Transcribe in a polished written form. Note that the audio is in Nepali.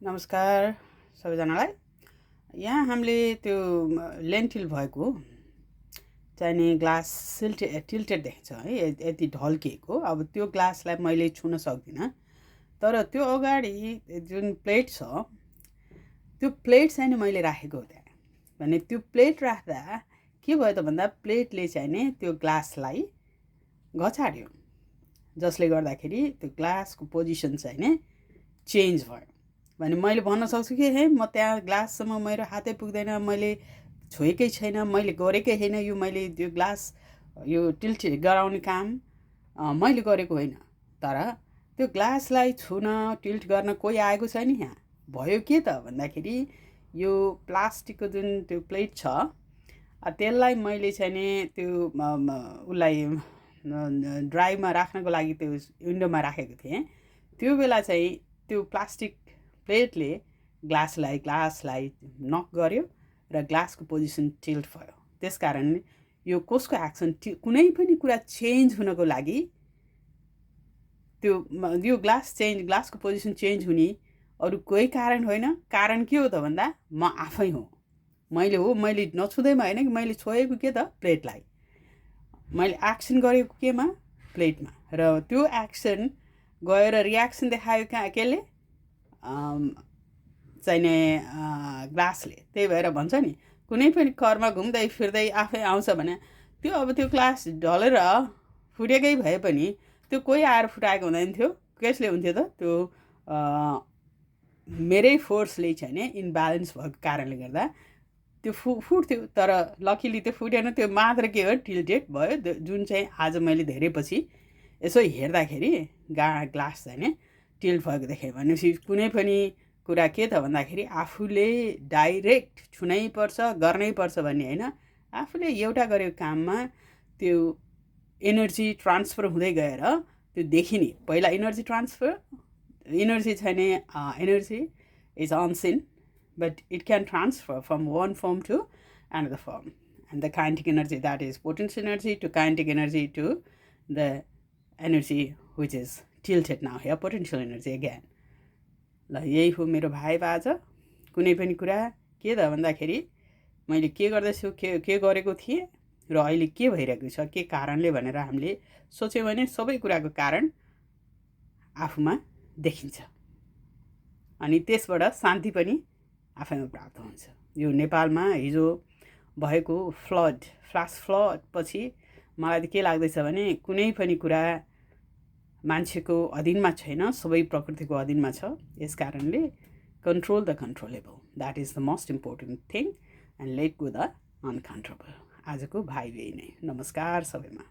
नमस्कार सबैजनालाई। यहाँ हामीले त्यो लेन्टिल भएको चाहिने ग्लास टिल्टेड देखेको छ है, यति ढल्किएको। अब त्यो ग्लासलाई मैले छुन सक्दिनँ, तर त्यो अगाडि जुन प्लेट छ त्यो प्लेट चाहिँ मैले राखेको हो त्यहाँ। भने त्यो प्लेट राख्दा के भयो त भन्दा प्लेटले चाहिँ त्यो ग्लासलाई घचाड्यो, जसले गर्दाखेरि त्यो ग्लासको पोजिसन चाहिँ चेन्ज भयो। भने मैले भन्न सक्छु कि हे म त्यहाँ ग्लाससम्म मेरो हातै पुग्दैन, मैले छोएकै छैन, मैले गरेकै होइन, यो मैले त्यो ग्लास यो टिल्ट गराउने काम मैले गरेको होइन। तर त्यो ग्लासलाई छुन टिल्ट गर्न कोही आएको छैन। यहाँ भयो के त भन्दाखेरि यो प्लास्टिकको जुन त्यो प्लेट छ त्यसलाई मैले चाहिँ त्यो उसलाई ड्राईमा राख्नको लागि त्यो विन्डोमा राखेको थिएँ। त्यो बेला चाहिँ त्यो प्लास्टिक प्लेटले ग्लासलाई नक गर्यो र ग्लासको पोजिसन टिल्ट भयो। त्यसकारण यो कसको एक्सन, कुनै पनि कुरा चेन्ज हुनको लागि त्यो यो ग्लासको पोजिसन चेन्ज हुने अरू कोही कारण होइन। कारण के हो त भन्दा म आफै हो। मैले नछुँदैमा होइन कि मैले छोएको के त प्लेटलाई, मैले एक्सन गरेको केमा, प्लेटमा। र त्यो एक्सन गएर रियाक्सन देखायो केले, चाहिने ग्लासले। त्यही भएर भन्छ नि कुनै पनि कर्म घुम्दै फिर्दै आफै आउँछ भने त्यो अब त्यो ग्लास ढलेर फुटेकै भए पनि त्यो कोही आएर फुटाएको हुँदैन थियो। कसले हुन्थ्यो त? त्यो मेरै फोर्सले चाहिँ इन्ब्यालेन्स भएको कारणले गर्दा त्यो फुट्थ्यो। तर लकिली त्यो फुटेन, त्यो मात्र के हो टिल्टेड भयो। जुन चाहिँ आज मैले धेरै पछि यसो हेर्दाखेरि ग्लास चाहिँ टिल्ट भएको देखेँ। भनेपछि कुनै पनि कुरा के त भन्दाखेरि आफूले डाइरेक्ट छुनै पर्छ, गर्नै पर्छ भन्ने होइन। आफूले एउटा गरेको काममा त्यो एनर्जी ट्रान्सफर हुँदै गएर त्यो देखिने। पहिला एनर्जी ट्रान्सफर, एनर्जी छैन, energy is unseen but it can transfer from one form to another form. And the kinetic energy, that is potential energy, to kinetic energy to the energy which is tilted now here, potential energy again. ल यही हो मेरो भाइ आज। कुनै पनि कुरा के त भन्दाखेरि मैले के गर्दैछु, के गरेको थिएँ र अहिले के भइरहेको छ, के कारणले भनेर हामीले सोच्यौँ भने सबै कुराको कारण आफूमा देखिन्छ अनि त्यसबाट शान्ति पनि आफैमा प्राप्त हुन्छ। यो नेपालमा हिजो भएको फ्लास फ्लड पछि मलाई त के लाग्दैछ भने कुनै पनि कुरा मान्छेको अधीनमा छैन, सबै प्रकृतिको अधीनमा छ। यस कारणले control the controllable, that is the most important thing, and let go the uncontrollable. आजको भाइ यही नै। नमस्कार सबैमा।